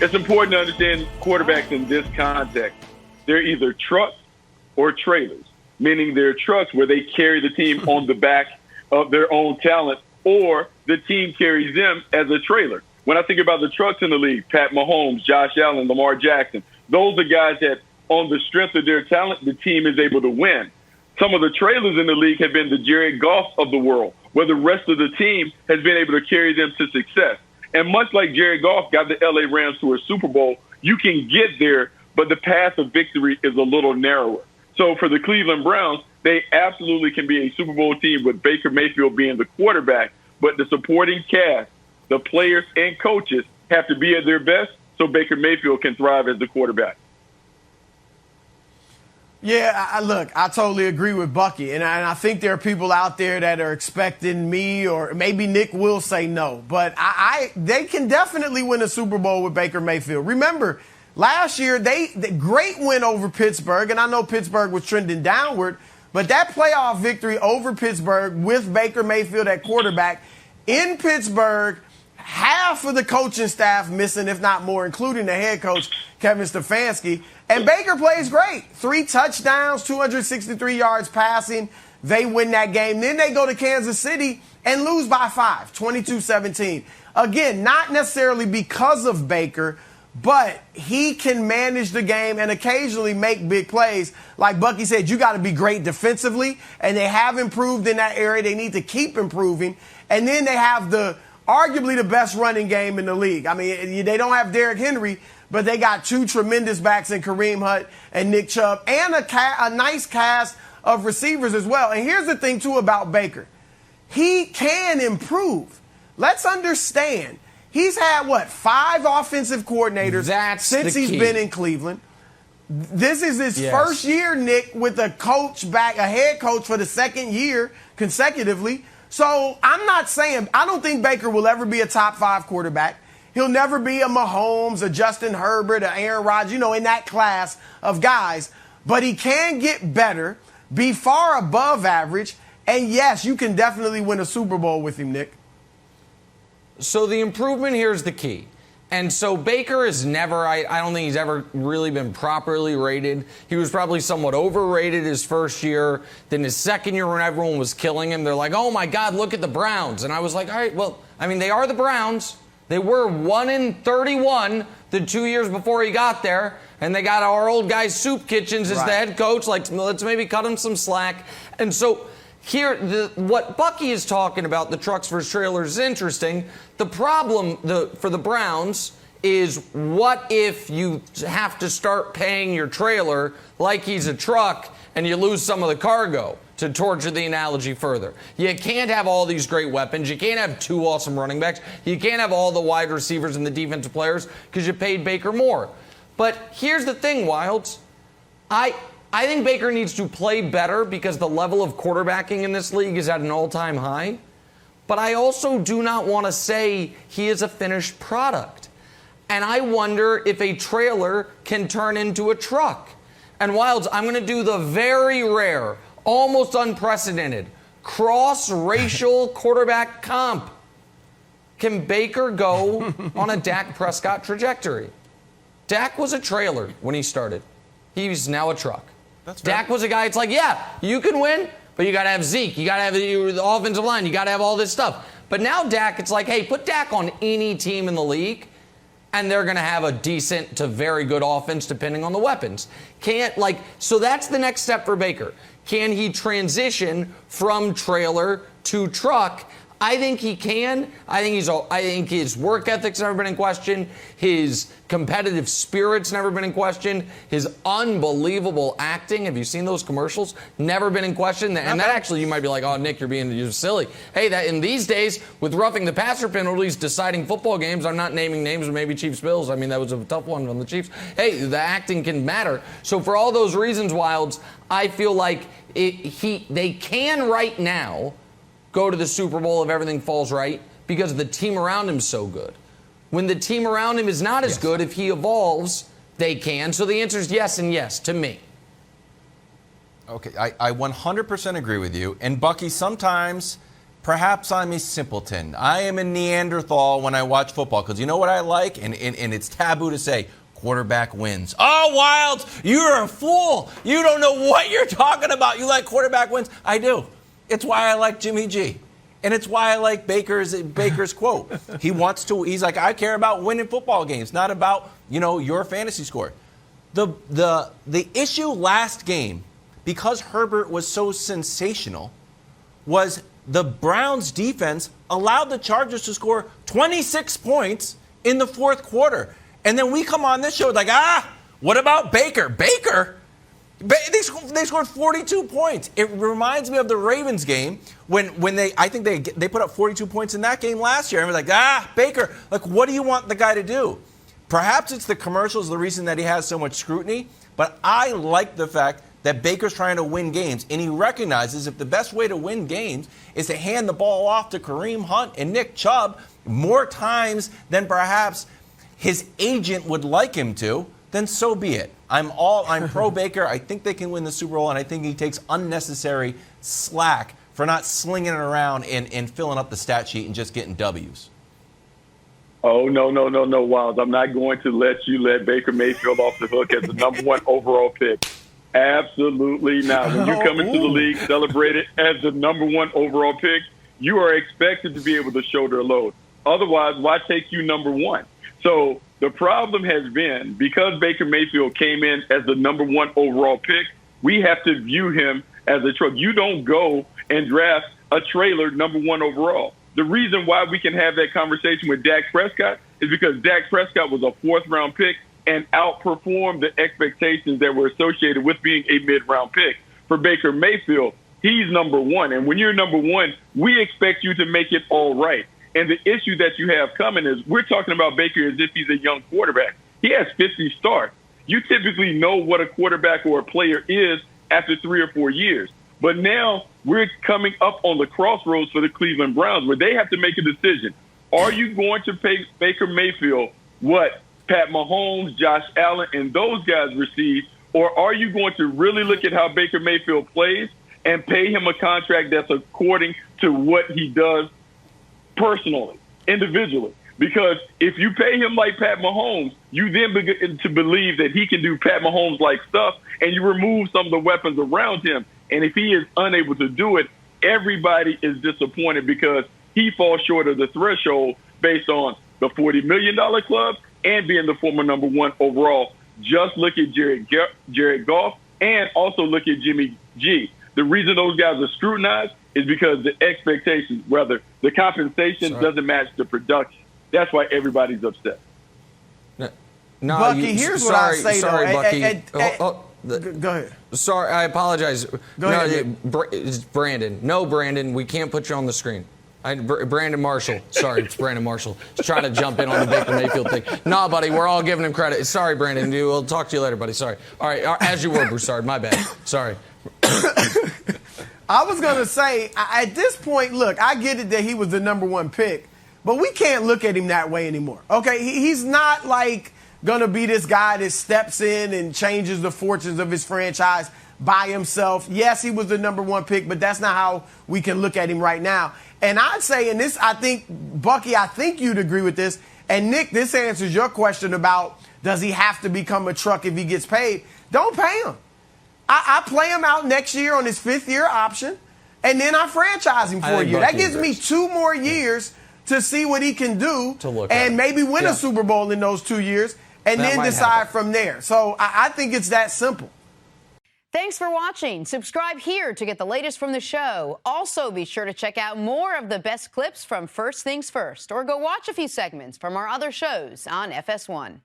it's important to understand quarterbacks in this context. They're either trucks or trailers, meaning they're trucks where they carry the team on the back of their own talent, or the team carries them as a trailer. When I think about the trucks in the league, Pat Mahomes, Josh Allen, Lamar Jackson, those are guys that on the strength of their talent, the team is able to win. Some of the trailers in the league have been the Jared Goff of the world, where the rest of the team has been able to carry them to success. And much like Jared Goff got the LA Rams to a Super Bowl, you can get there, but the path of victory is a little narrower. So for the Cleveland Browns, they absolutely can be a Super Bowl team with Baker Mayfield being the quarterback, but the supporting cast, the players and coaches have to be at their best so Baker Mayfield can thrive as the quarterback. Yeah, look, I totally agree with Bucky, and I think there are people out there that are expecting me, or maybe Nick will say no, but they can definitely win a Super Bowl with Baker Mayfield. Remember, last year, the great win over Pittsburgh, and I know Pittsburgh was trending downward, but that playoff victory over Pittsburgh with Baker Mayfield at quarterback in Pittsburgh, half of the coaching staff missing, if not more, including the head coach, Kevin Stefanski. And Baker plays great. 3 touchdowns, 263 yards passing. They win that game. Then they go to Kansas City and lose by 5, 22-17. Again, not necessarily because of Baker, but he can manage the game and occasionally make big plays. Like Bucky said, you got to be great defensively, and they have improved in that area. They need to keep improving. And then they have arguably the best running game in the league. I mean, they don't have Derrick Henry, but they got 2 tremendous backs in Kareem Hunt and Nick Chubb, and a nice cast of receivers as well. And here's the thing, too, about Baker. He can improve. Let's understand. He's had, 5 offensive coordinators since he's been in Cleveland. This is his first year, Nick, with a head coach for the second year consecutively. So I'm not saying, I don't think Baker will ever be a top 5 quarterback. He'll never be a Mahomes, a Justin Herbert, a Aaron Rodgers, in that class of guys. But he can get better, be far above average, and yes, you can definitely win a Super Bowl with him, Nick. So the improvement here is the key. And so Baker is never, I don't think he's ever really been properly rated. He was probably somewhat overrated his first year. Then his second year, when everyone was killing him, they're like, oh my God, look at the Browns. And I was like, all right, well, I mean, they are the Browns. They were 1-31 the 2 years before he got there. And they got our old guy Soup Kitchens as the head coach. Like, let's maybe cut him some slack. And so here, what Bucky is talking about, the trucks versus trailers, is interesting. The problem for the Browns is, what if you have to start paying your trailer like he's a truck and you lose some of the cargo? To torture the analogy further, you can't have all these great weapons. You can't have 2 awesome running backs. You can't have all the wide receivers and the defensive players because you paid Baker more. But here's the thing, Wildes. I think Baker needs to play better because the level of quarterbacking in this league is at an all-time high. But I also do not want to say he is a finished product. And I wonder if a trailer can turn into a truck. And Wildes, I'm going to do the very rare, almost unprecedented, cross-racial quarterback comp. Can Baker go on a Dak Prescott trajectory? Dak was a trailer when he started. He's now a truck. Dak was a guy, it's like, yeah, you can win, but you got to have Zeke. You got to have the offensive line. You got to have all this stuff. But now Dak, it's like, hey, put Dak on any team in the league, and they're going to have a decent to very good offense depending on the weapons. So that's the next step for Baker. Can he transition from trailer to truck? I think he can. I think his work ethic's never been in question. His competitive spirit's never been in question. His unbelievable acting. Have you seen those commercials? Never been in question. And that actually, you might be like, oh, Nick, you're silly. Hey, that in these days, with roughing the passer penalties deciding football games, I'm not naming names, but maybe Chiefs Bills. I mean, that was a tough one on the Chiefs. Hey, the acting can matter. So for all those reasons, Wildes, I feel like they can right now go to the Super Bowl if everything falls right because the team around him is so good. When the team around him is not as good, if he evolves, they can. So the answer is yes and yes to me. Okay, I 100% agree with you. And Bucky, sometimes perhaps I'm a simpleton. I am a Neanderthal when I watch football because you know what I like? And it's taboo to say, quarterback wins. Oh, Wildes, you're a fool. You don't know what you're talking about. You like quarterback wins? I do. It's why I like Jimmy G. And it's why I like Baker's quote. He's like, I care about winning football games, not about, your fantasy score. The issue last game, because Herbert was so sensational, was the Browns defense allowed the Chargers to score 26 points in the fourth quarter. And then we come on this show like, what about Baker? Baker? They scored 42 points. It reminds me of the Ravens game when I think they put up 42 points in that game last year. And we're like, Baker, like, what do you want the guy to do? Perhaps it's the commercials, the reason that he has so much scrutiny. But I like the fact that Baker's trying to win games. And he recognizes if the best way to win games is to hand the ball off to Kareem Hunt and Nick Chubb more times than perhaps his agent would like him to, then so be it. I'm pro Baker. I think they can win the Super Bowl, and I think he takes unnecessary slack for not slinging it around and filling up the stat sheet and just getting W's. Oh, no, Wildes. I'm not going to let you let Baker Mayfield off the hook as the number one overall pick. Absolutely not. When you come into the league, celebrated as the number one overall pick, you are expected to be able to shoulder a load. Otherwise, why take you number one? So the problem has been, because Baker Mayfield came in as the number one overall pick, we have to view him as a truck. You don't go and draft a trailer number one overall. The reason why we can have that conversation with Dak Prescott is because Dak Prescott was a fourth-round pick and outperformed the expectations that were associated with being a mid-round pick. For Baker Mayfield, he's number one. And when you're number one, we expect you to make it all right. And the issue that you have coming is we're talking about Baker as if he's a young quarterback. He has 50 starts. You typically know what a quarterback or a player is after 3 or 4 years. But now we're coming up on the crossroads for the Cleveland Browns where they have to make a decision. Are you going to pay Baker Mayfield what Pat Mahomes, Josh Allen, and those guys receive? Or are you going to really look at how Baker Mayfield plays and pay him a contract that's according to what he does personally, individually? Because if you pay him like Pat Mahomes, you then begin to believe that he can do Pat Mahomes-like stuff, and you remove some of the weapons around him. And if he is unable to do it, everybody is disappointed because he falls short of the threshold based on the $40 million club and being the former number one overall. Just look at Jared Goff and also look at Jimmy G. The reason those guys are scrutinized is because the expectations, whether the compensation doesn't match the production. That's why everybody's upset. No, Bucky, here's what I say, Bucky. Go ahead. Sorry, I apologize. Go ahead. It's Brandon. No, Brandon, we can't put you on the screen. Brandon Marshall. Sorry, it's Brandon Marshall. He's trying to jump in on the Baker Mayfield thing. No, buddy, we're all giving him credit. Sorry, Brandon. We'll talk to you later, buddy. Sorry. All right, as you were, Broussard. My bad. Sorry. I was going to say, at this point, look, I get it that he was the number one pick, but we can't look at him that way anymore. Okay, he's not like going to be this guy that steps in and changes the fortunes of his franchise by himself. Yes, he was the number one pick, but that's not how we can look at him right now. And I'd say, and this, I think, Bucky, I think you'd agree with this. And Nick, this answers your question about does he have to become a truck if he gets paid? Don't pay him. I play him out next year on his fifth-year option, and then I franchise him for a year. That gives me 2 more years to see what he can do and maybe win a Super Bowl in those 2 years and then decide from there. So I think it's that simple. Thanks for watching. Subscribe here to get the latest from the show. Also, be sure to check out more of the best clips from First Things First, or go watch a few segments from our other shows on FS1.